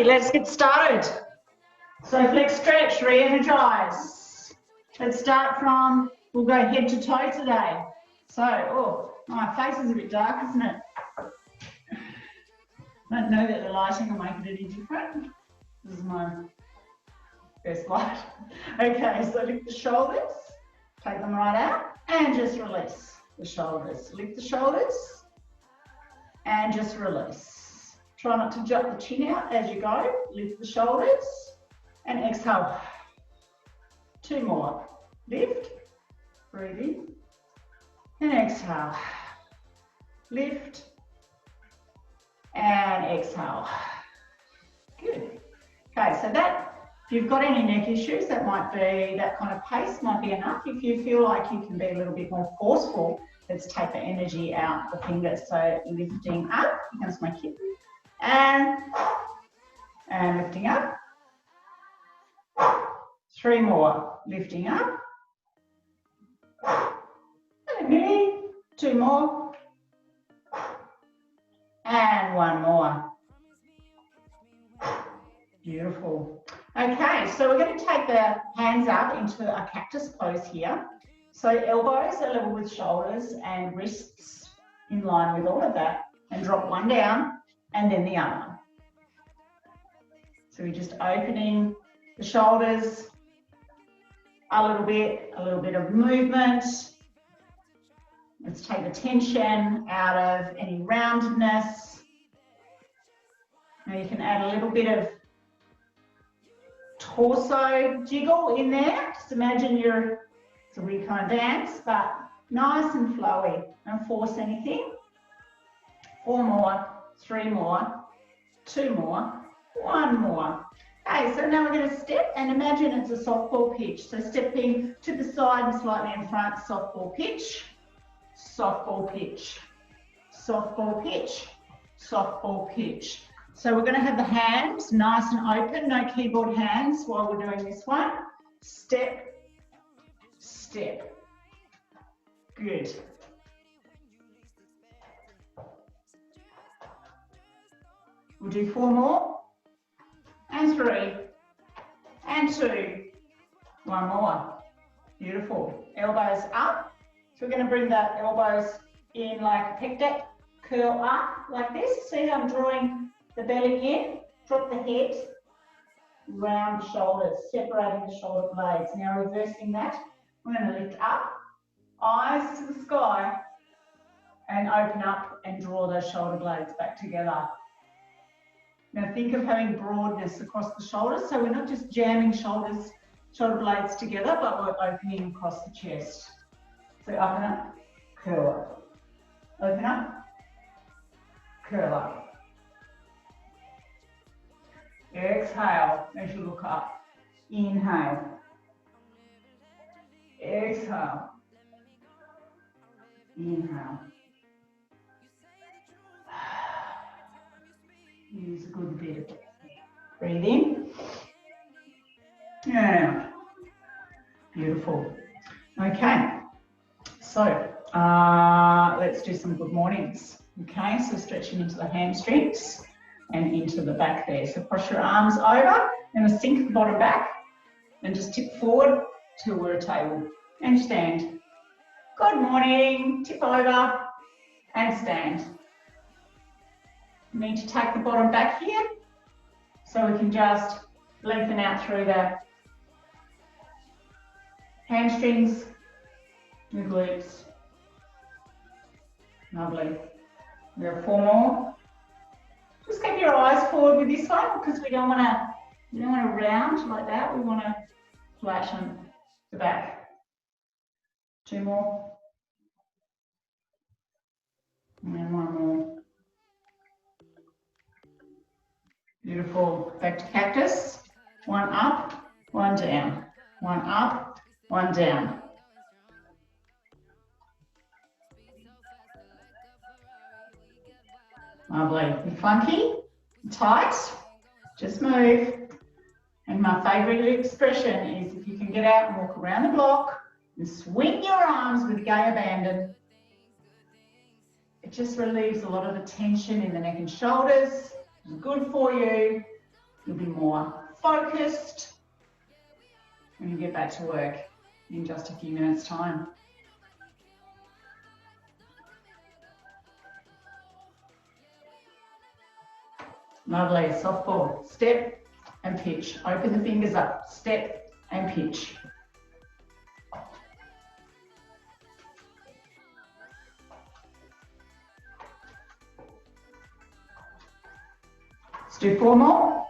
Okay, let's get started. So flex, stretch, re-energize. Let's start from, we'll go head to toe today. So, oh, my face is a bit dark, isn't it? I don't know that the lighting will make it any different. This is my best light. Okay, so lift the shoulders, take them right out, and just release the shoulders. Lift the shoulders, and just release. Try not to jut the chin out as you go. Lift the shoulders, and exhale. 2 more. Lift, breathe in, and exhale. Lift, and exhale. Good. Okay, so that, if you've got any neck issues, that might be, that kind of pace might be enough. If you feel like you can be a little bit more forceful, let's take the energy out the fingers. So lifting up, against my hip, and lifting up. 3 more, lifting up. And a minute, 2 more. And 1 more. Beautiful. Okay, so we're going to take the hands up into a cactus pose here. So elbows are level with shoulders and wrists in line with all of that. And drop one down and then the other. So we're just opening the shoulders a little bit of movement. Let's take the tension out of any roundedness. Now you can add a little bit of torso jiggle in there. Just imagine it's a weird kind of dance, but nice and flowy. Don't force anything. 4 more, 3 more, 2 more, 1 more. Okay, so now we're going to step and imagine it's a softball pitch. So stepping to the side and slightly in front, softball pitch, softball pitch, softball pitch, softball pitch. So we're going to have the hands nice and open, no keyboard hands while we're doing this one. Step, step. Good. We'll do 4 more. And 3, and 2, 1 more. Beautiful. Elbows up. So we're going to bring the elbows in like a pec deck, curl up like this. See how I'm drawing the belly in? Drop the head, round the shoulders, separating the shoulder blades. Now reversing that, we're going to lift up, eyes to the sky, and open up and draw those shoulder blades back together. Now think of having broadness across the shoulders, so we're not just jamming shoulder blades together, but we're opening across the chest. So open up, curl up. Open up, curl up. Exhale as you look up. Inhale. Exhale. Inhale. Use a good bit of breath. Breathe in. And out. Beautiful. Okay. So let's do some good mornings. Okay, so stretching into the hamstrings and into the back there. So cross your arms over, and sink the bottom back and just tip forward till we're a table and stand. Good morning. Tip over and stand. You need to take the bottom back here so we can just lengthen out through the hamstrings, the glutes. Lovely. There are 4 more. Just keep your eyes forward with this one because we don't want to round like that. We want to flatten the back. 2 more. And 1 more. Beautiful. Back to cactus. 1 up, 1 down. 1 up, 1 down. Lovely. Be funky, tight, just move. And my favourite expression is if you can get out and walk around the block and swing your arms with gay abandon. It just relieves a lot of the tension in the neck and shoulders. It's good for you. You'll be more focused when you get back to work in just a few minutes' time. Lovely, soft ball. Step and pitch. Open the fingers up. Step and pitch. Let's do 4 more,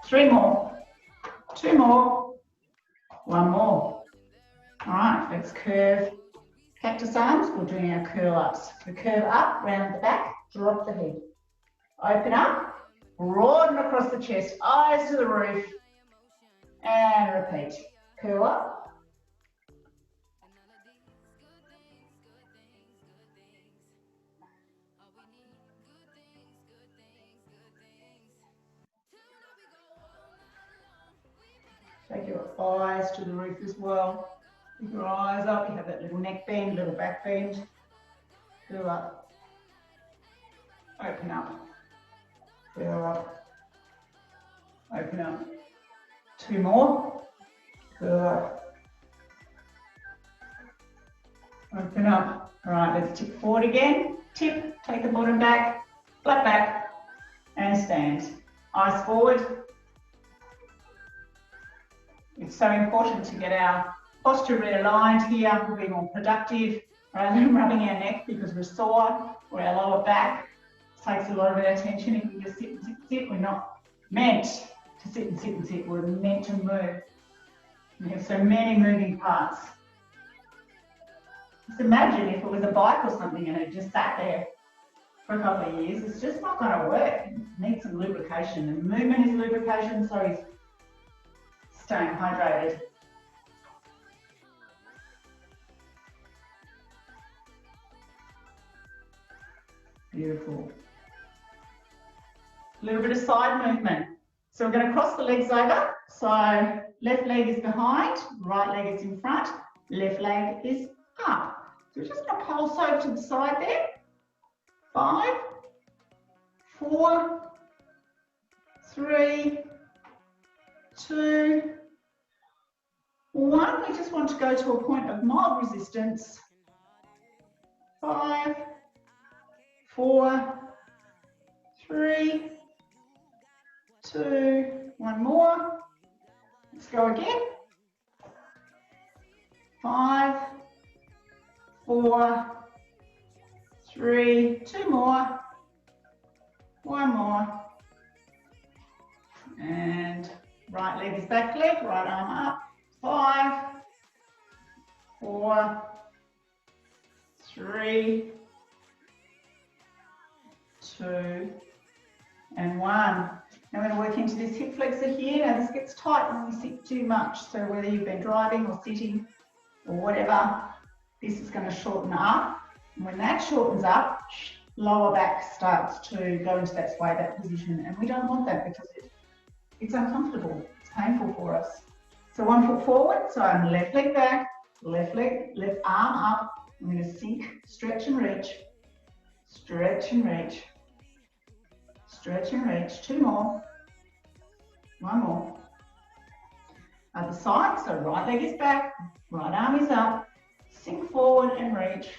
3 more, 2 more, 1 more. All right, let's curve cactus arms. We're doing our curl ups. We curve up, round the back, drop the head. Open up, broaden across the chest, eyes to the roof, and repeat. Curl up. Take your eyes to the roof as well. Keep your eyes up, you have that little neck bend, little back bend. Curl up. Open up. Curl up. Open up. 2 more. Curl up. Open up. All right, let's tip forward again. Tip, take the bottom back, flat back, and stand. Eyes forward. It's so important to get our posture realigned here. We'll be more productive rather than rubbing our neck because we're sore, or our lower back takes a lot of our attention. If we just sit and sit and sit, we're not meant to sit and sit and sit. We're meant to move. We have so many moving parts. Just imagine if it was a bike or something and it just sat there for a couple of years. It's just not going to work. It needs some lubrication. And movement is lubrication, so is staying hydrated. Beautiful. A little bit of side movement. So we're going to cross the legs over. So left leg is behind, right leg is in front, left leg is up. So we're just going to pulse over to the side there. 5, 4, 3, 2, 1. We just want to go to a point of mild resistance. 5, 4, 3, 2, 1 more. Let's go again. 5, 4, 3, 2 more. 1 more. And right leg is back leg, right arm up. 5, 4, 3, 2, and 1. Now we're going to work into this hip flexor here. Now this gets tight when we sit too much. So whether you've been driving or sitting or whatever, this is going to shorten up. And when that shortens up, lower back starts to go into that sway back position. And we don't want that because it's uncomfortable. It's painful for us. So 1 foot forward. So I'm left leg back, left arm up. I'm going to sink, stretch and reach, stretch and reach. Stretch and reach. 2 more. 1 more. Other side. So right leg is back. Right arm is up. Sink forward and reach.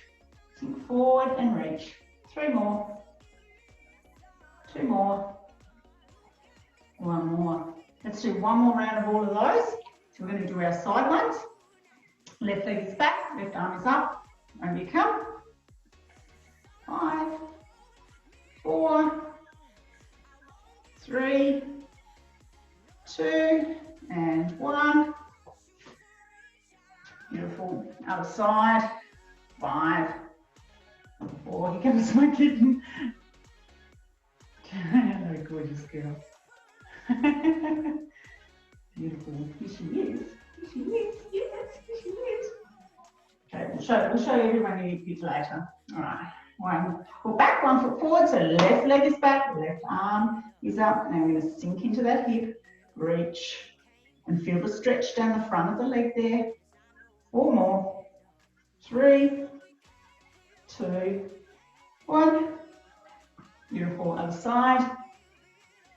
Sink forward and reach. 3 more. 2 more. 1 more. Let's do 1 more round of all of those. So we're going to do our side ones. Left leg is back. Left arm is up. Over you come. 5, 4, 3, 2, and 1. Beautiful. Other side. 5, 4. Here comes my kitten. Hello, gorgeous girl. Beautiful. Here she is. Here she is. Yes, here she is. Okay, we'll show everyone your kids later. All right. 1 foot back, 1 foot forward. So left leg is back, left arm is up. Now we're going to sink into that hip, reach, and feel the stretch down the front of the leg there. 4 more. 3, 2, 1. Beautiful. Other side.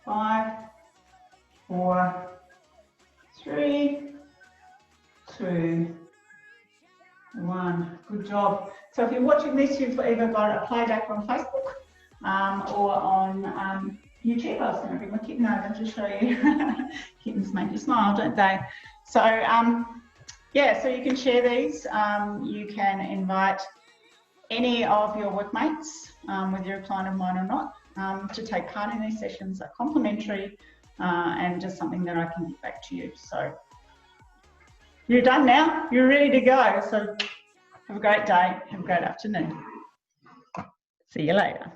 5, 4, 3, 2, 1. Good job. So if you're watching this, you've either got a playback on Facebook or on YouTube. I was going to bring my kitten over to show you. Kittens make you smile, don't they? So yeah, so you can share these. You can invite any of your workmates, whether you're a client of mine or not, to take part in these sessions. Are complimentary and just something that I can give back to you. So you're done now. You're ready to go. So have a great day. Have a great afternoon. See you later.